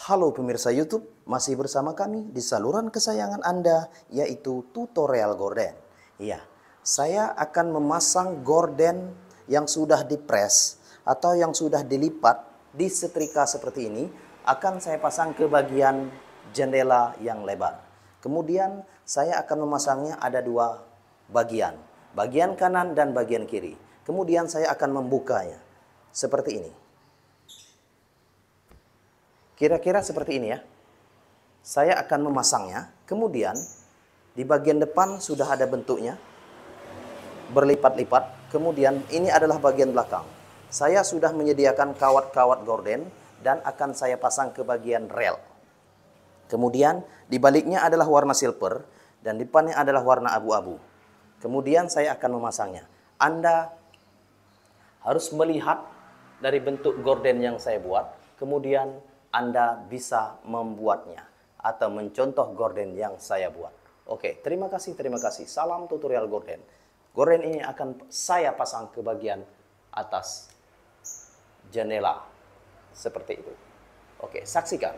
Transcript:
Halo pemirsa YouTube, masih bersama kami di saluran kesayangan Anda, yaitu tutorial gorden. Iya, saya akan memasang gorden yang sudah dipres atau yang sudah dilipat di setrika seperti ini, akan saya pasang ke bagian jendela yang lebar. Kemudian saya akan memasangnya ada dua bagian, bagian kanan dan bagian kiri. Kemudian saya akan membukanya seperti ini. Kira-kira seperti ini ya. Saya akan memasangnya, kemudian di bagian depan sudah ada bentuknya, berlipat-lipat. Kemudian ini adalah bagian belakang. Saya sudah menyediakan kawat-kawat gorden dan akan saya pasang ke bagian rel. Kemudian di baliknya adalah warna silver dan depannya adalah warna abu-abu. Kemudian saya akan memasangnya. Anda harus melihat dari bentuk gorden yang saya buat, kemudian Anda bisa membuatnya atau mencontoh gorden yang saya buat. Oke, terima kasih. Salam tutorial gorden. Gorden ini akan saya pasang ke bagian atas jendela seperti itu. Oke, saksikan.